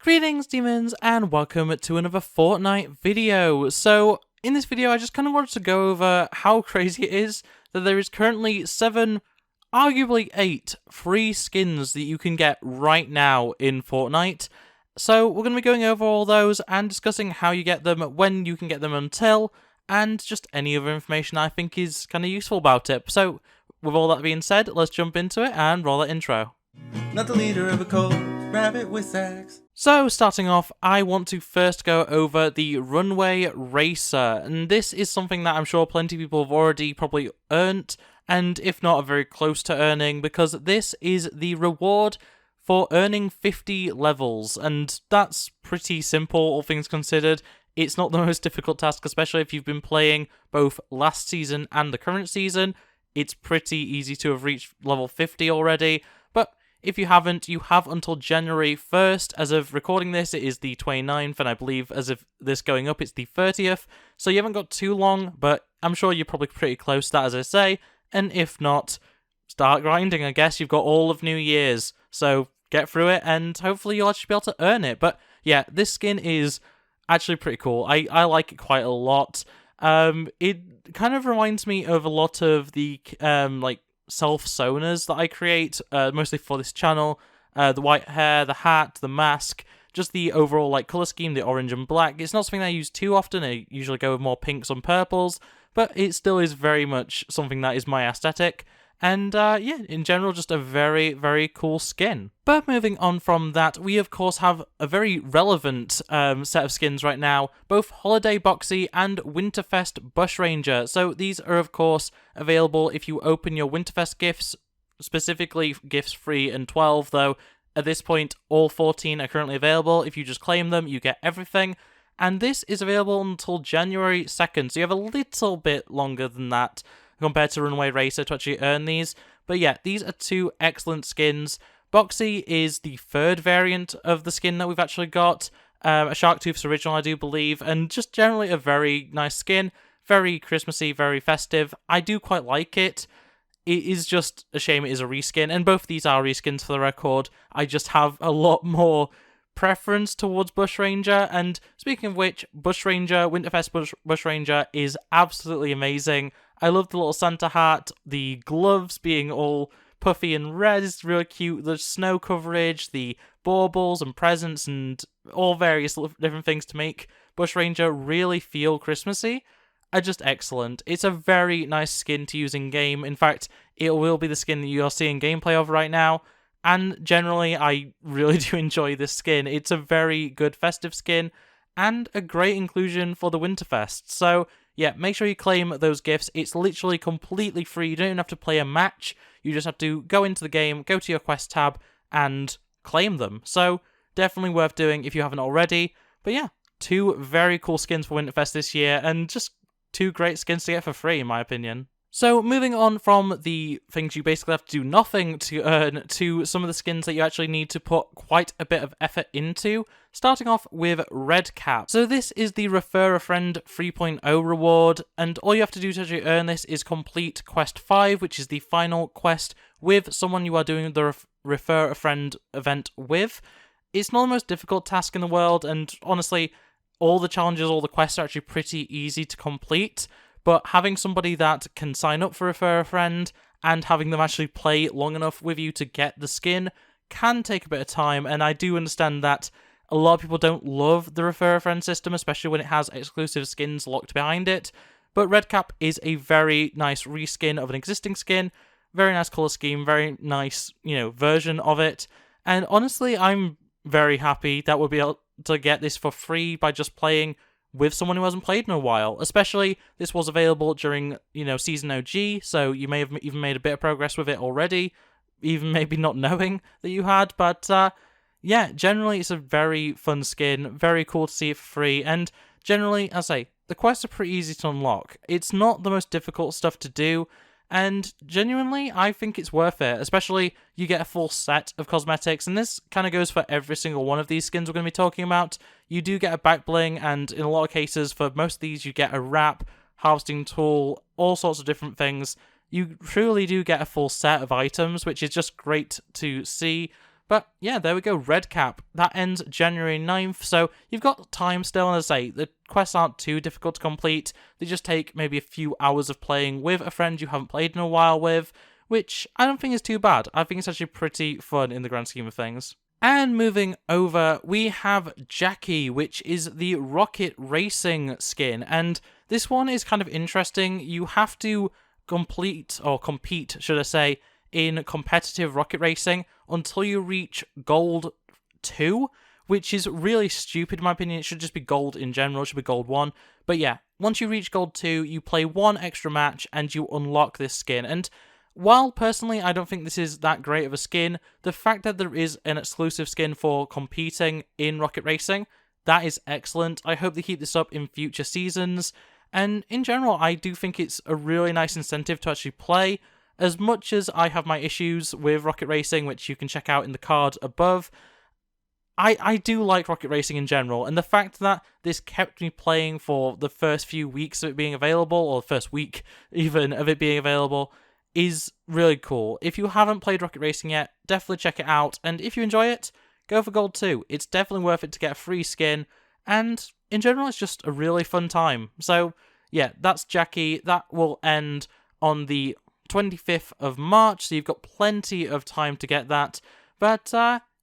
Greetings demons and welcome to another Fortnite video. So in this video I just kind of wanted to go over how crazy it is that there is currently 7, arguably 8 free skins that you can get right now in Fortnite. So we're going to be going over all those and discussing how you get them, when you can get them until, and just any other information I think is kind of useful about it. So with all that being said, let's jump into it and roll that intro. Not the leader of a cult, RabbitWithAxe. So, starting off, I want to first go over the Runway Racer, and this is something that I'm sure plenty of people have already probably earned, and if not, are very close to earning, because this is the reward for earning 50 levels, and that's pretty simple, all things considered. It's not the most difficult task, especially if you've been playing both last season and the current season. It's pretty easy to have reached level 50 already, but if you haven't, you have until January 1st. As of recording this, it is the 29th, and I believe as of this going up, it's the 30th. So you haven't got too long, but I'm sure you're probably pretty close to that, as I say. And if not, start grinding, I guess. You've got all of New Year's, so get through it, and hopefully you'll actually be able to earn it. But yeah, this skin is actually pretty cool. I like it quite a lot. It kind of reminds me of a lot of the, self-soners that I create, mostly for this channel. The white hair, the hat, the mask, just the overall colour scheme, the orange and black. It's not something I use too often. I usually go with more pinks and purples, but it still is very much something that is my aesthetic. And yeah, in general, just a very, very cool skin. But moving on from that, we of course have a very relevant set of skins right now, both Holiday Boxy and Winterfest Bushranger. So these are of course available if you open your Winterfest gifts, specifically gifts 3 and 12, though at this point all 14 are currently available. If you just claim them, you get everything. And this is available until January 2nd, so you have a little bit longer than that compared to Runway Racer to actually earn these. But yeah, these are 2 excellent skins. Boxy is the 3rd variant of the skin that we've actually got. A Sharktooth's original, I do believe, and just generally a very nice skin. Very Christmassy, very festive. I do quite like it. It is just a shame it is a reskin, and both of these are reskins for the record. I just have a lot more preference towards Bushranger, and speaking of which, Bushranger, Winterfest Bushranger is absolutely amazing. I love the little Santa hat, the gloves being all puffy and red is really cute, the snow coverage, the baubles and presents and all various different things to make Bushranger really feel Christmassy are just excellent. It's a very nice skin to use in-game. In fact, it will be the skin that you're seeing gameplay of right now, and generally I really do enjoy this skin. It's a very good festive skin and a great inclusion for the Winterfest. So yeah, make sure you claim those gifts. It's literally completely free. You don't even have to play a match. You just have to go into the game, go to your quest tab, and claim them. So definitely worth doing if you haven't already. But yeah, 2 very cool skins for Winterfest this year, and just 2 great skins to get for free, in my opinion. So moving on from the things you basically have to do nothing to earn to some of the skins that you actually need to put quite a bit of effort into, starting off with Red Cap. So this is the Refer a Friend 3.0 reward, and all you have to do to actually earn this is complete Quest 5, which is the final quest with someone you are doing the Refer a Friend event with. It's not the most difficult task in the world, and honestly, all the challenges, all the quests are actually pretty easy to complete. But having somebody that can sign up for Refer a Friend and having them actually play long enough with you to get the skin can take a bit of time, and I do understand that a lot of people don't love the Refer a Friend system, especially when it has exclusive skins locked behind it. But Red Cap is a very nice reskin of an existing skin, very nice colour scheme, very nice, version of it. And honestly, I'm very happy that we'll be able to get this for free by just playing with someone who hasn't played in a while. Especially, this was available during, Season OG, so you may have even made a bit of progress with it already, even maybe not knowing that you had, but yeah, generally it's a very fun skin, very cool to see it for free, and generally, as I say, the quests are pretty easy to unlock. It's not the most difficult stuff to do, and genuinely, I think it's worth it, especially you get a full set of cosmetics, and this kind of goes for every single one of these skins we're going to be talking about. You do get a back bling, and in a lot of cases, for most of these, you get a wrap, harvesting tool, all sorts of different things. You truly do get a full set of items, which is just great to see. But yeah, there we go, Red Cap. That ends January 9th, so you've got time still, and as I say, the quests aren't too difficult to complete. They just take maybe a few hours of playing with a friend you haven't played in a while with, which I don't think is too bad. I think it's actually pretty fun in the grand scheme of things. And moving over, we have Jackie, which is the rocket racing skin, and this one is kind of interesting. You have to compete, should I say, in competitive rocket racing until you reach Gold 2, which is really stupid in my opinion. It should just be Gold in general, it should be Gold 1. But yeah, once you reach Gold 2, you play one extra match and you unlock this skin. And while personally I don't think this is that great of a skin, the fact that there is an exclusive skin for competing in rocket racing, that is excellent. I hope they keep this up in future seasons. And in general, I do think it's a really nice incentive to actually play. As much as I have my issues with rocket racing, which you can check out in the card above, I do like rocket racing in general, and the fact that this kept me playing for the first few weeks of it being available, or the first week even of it being available, is really cool. If you haven't played rocket racing yet, definitely check it out, and if you enjoy it, go for Gold 2. It's definitely worth it to get a free skin, and in general, it's just a really fun time. So yeah, that's Jackie. That will end on the 25th of March, so you've got plenty of time to get that. But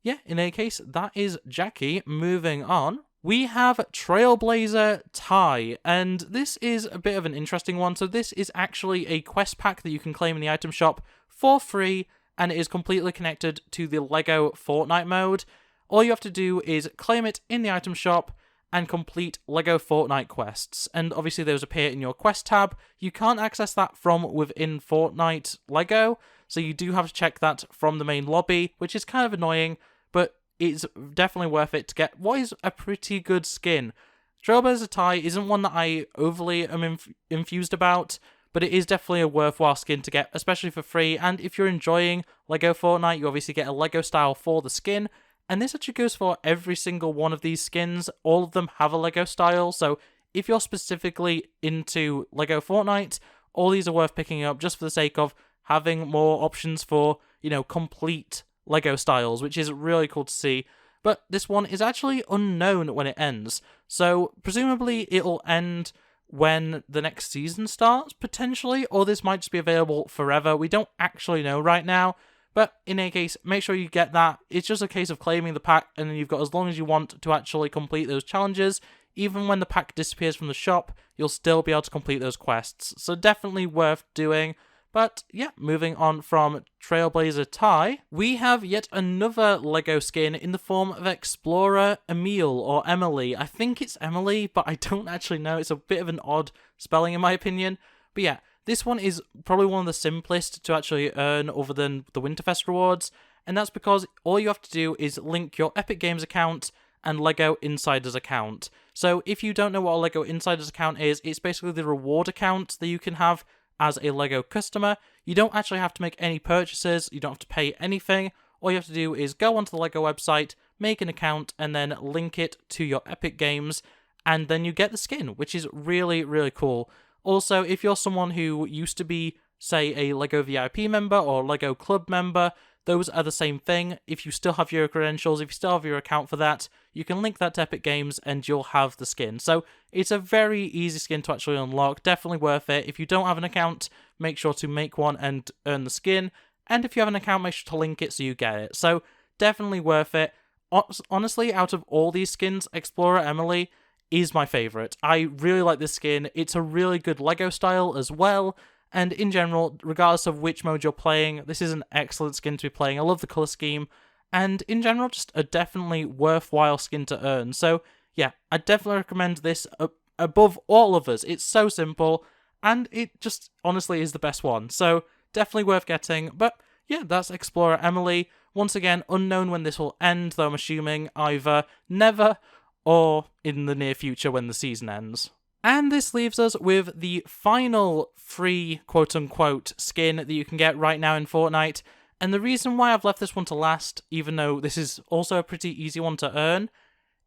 yeah, in any case, that is Jackie. Moving on, we have Trailblazer Tie, and this is a bit of an interesting one. So this is actually a quest pack that you can claim in the item shop for free, and it is completely connected to the LEGO Fortnite mode. All you have to do is claim it in the item shop and complete LEGO Fortnite quests. And obviously those appear in your quest tab. You can't access that from within Fortnite LEGO, so you do have to check that from the main lobby, which is kind of annoying, but it's definitely worth it to get what is a pretty good skin. Trailblazer Tie isn't one that I overly am infused about, but it is definitely a worthwhile skin to get, especially for free. And if you're enjoying LEGO Fortnite, you obviously get a LEGO style for the skin. And this actually goes for every single one of these skins. All of them have a LEGO style, so if you're specifically into LEGO Fortnite, all these are worth picking up just for the sake of having more options for, complete LEGO styles, which is really cool to see. But this one is actually unknown when it ends, so presumably it'll end when the next season starts, potentially, or this might just be available forever. We don't actually know right now. But in any case, make sure you get that. It's just a case of claiming the pack, and then you've got as long as you want to actually complete those challenges. Even when the pack disappears from the shop, you'll still be able to complete those quests. So definitely worth doing. But yeah, moving on from Trailblazer Tie, we have yet another LEGO skin in the form of Explorer Emile, or Emily. I think it's Emily, but I don't actually know. It's a bit of an odd spelling in my opinion. But yeah, this one is probably one of the simplest to actually earn other than the Winterfest rewards, and that's because all you have to do is link your Epic Games account and LEGO Insiders account. So if you don't know what a LEGO Insiders account is, it's basically the reward account that you can have as a LEGO customer. You don't actually have to make any purchases, you don't have to pay anything. All you have to do is go onto the LEGO website, make an account, and then link it to your Epic Games, and then you get the skin, which is really, really cool. Also, if you're someone who used to be, say, a LEGO VIP member or LEGO Club member, those are the same thing. If you still have your credentials, if you still have your account for that, you can link that to Epic Games and you'll have the skin. So it's a very easy skin to actually unlock, definitely worth it. If you don't have an account, make sure to make one and earn the skin. And if you have an account, make sure to link it so you get it. So definitely worth it. Honestly, out of all these skins, Explorer Emily is my favourite. I really like this skin. It's a really good LEGO style as well, and in general, regardless of which mode you're playing, this is an excellent skin to be playing. I love the colour scheme, and in general, just a definitely worthwhile skin to earn. So yeah, I definitely recommend this above all others. It's so simple, and it just honestly is the best one. So definitely worth getting. But yeah, that's Explorer Emily. Once again, unknown when this will end, though I'm assuming either never or in the near future when the season ends. And this leaves us with the final free quote-unquote skin that you can get right now in Fortnite. And the reason why I've left this one to last, even though this is also a pretty easy one to earn,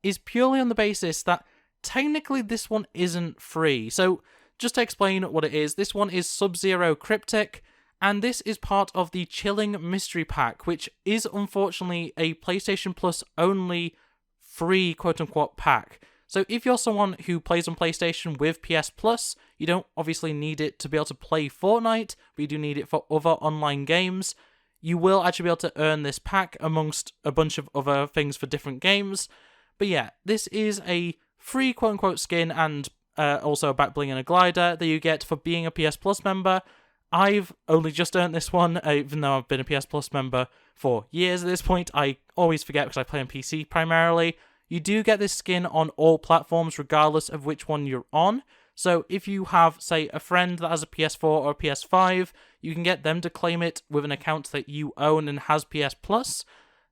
is purely on the basis that technically this one isn't free. So just to explain what it is, this one is Sub-Zero Cryptic, and this is part of the Chilling Mystery Pack, which is unfortunately a PlayStation Plus only free quote-unquote pack. So if you're someone who plays on PlayStation with PS Plus, you don't obviously need it to be able to play Fortnite, but you do need it for other online games. You will actually be able to earn this pack amongst a bunch of other things for different games. But yeah, this is a free quote-unquote skin and also a back bling and a glider that you get for being a PS Plus member. I've only just earned this one, even though I've been a PS Plus member for years at this point. I always forget because I play on PC primarily. You do get this skin on all platforms regardless of which one you're on. So if you have, say, a friend that has a PS4 or a PS5, you can get them to claim it with an account that you own and has PS Plus.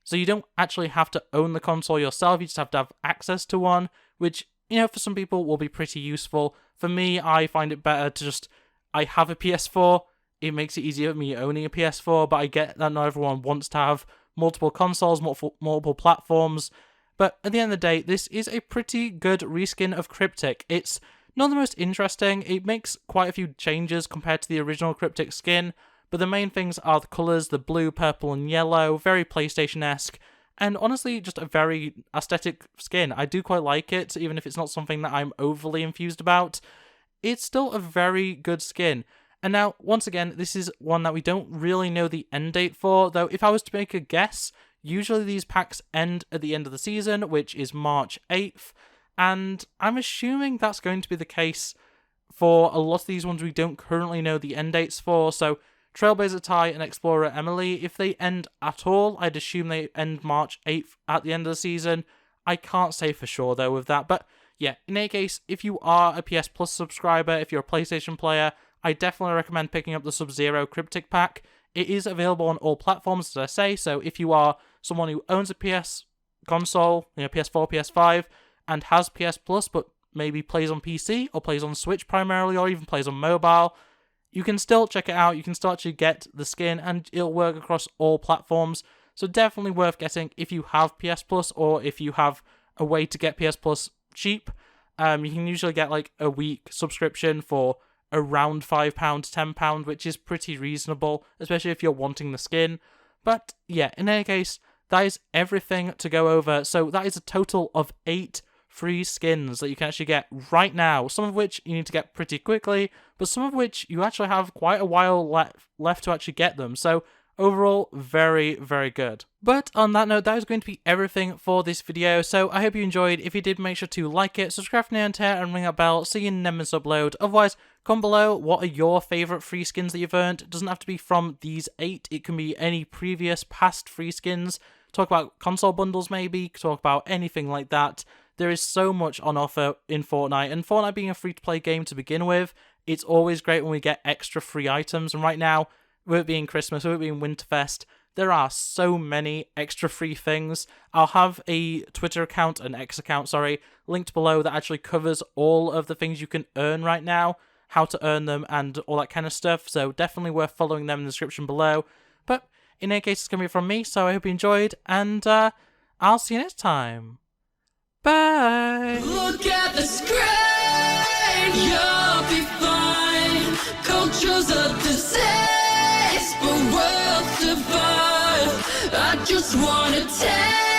So you don't actually have to own the console yourself, you just have to have access to one, which, you know, for some people will be pretty useful. For me, I find it better to just, I have a PS4, it makes it easier for me owning a PS4, but I get that not everyone wants to have multiple consoles, multiple platforms. But at the end of the day, this is a pretty good reskin of Cryptic. It's not the most interesting, it makes quite a few changes compared to the original Cryptic skin, but the main things are the colours, the blue, purple and yellow, very PlayStation-esque, and honestly just a very aesthetic skin. I do quite like it, even if it's not something that I'm overly enthused about. It's still a very good skin. And now, once again, this is one that we don't really know the end date for, though if I was to make a guess, usually these packs end at the end of the season, which is March 8th, and I'm assuming that's going to be the case for a lot of these ones we don't currently know the end dates for. So Trailblazer Ty and Explorer Emily, if they end at all, I'd assume they end March 8th at the end of the season. I can't say for sure though with that, but yeah, in any case, if you are a PS Plus subscriber, if you're a PlayStation player, I definitely recommend picking up the Sub-Zero Cryptic Pack. It is available on all platforms, as I say, so if you are someone who owns a PS console, you know, PS4, PS5, and has PS Plus, but maybe plays on PC, or plays on Switch primarily, or even plays on mobile, you can still check it out, you can still actually get the skin, and it'll work across all platforms, so definitely worth getting if you have PS Plus, or if you have a way to get PS Plus cheap. You can usually get like a week subscription for around £5, £10, which is pretty reasonable, especially if you're wanting the skin. But yeah, in any case, that is everything to go over. So that is a total of 8 free skins that you can actually get right now, some of which you need to get pretty quickly, but some of which you actually have quite a while left to actually get them. So overall, very, very good. But on that note, that is going to be everything for this video, so I hope you enjoyed. If you did, make sure to like it, subscribe for and ring that bell so you never miss upload. Otherwise, comment below what are your favourite free skins that you've earned. It doesn't have to be from these 8, it can be any previous past free skins. Talk about console bundles maybe, talk about anything like that. There is so much on offer in Fortnite, and Fortnite being a free-to-play game to begin with, it's always great when we get extra free items, and right now, with it being Christmas, with it being Winterfest, there are so many extra free things. I'll have a Twitter account, an X account, sorry, linked below that actually covers all of the things you can earn right now, how to earn them, and all that kind of stuff, so definitely worth following them in the description below. But in any case, it's going to be from me, so I hope you enjoyed, and I'll see you next time. Bye! Look at the screen, you'll be fine. Culture's a disease, but worlds divine. I just wanna take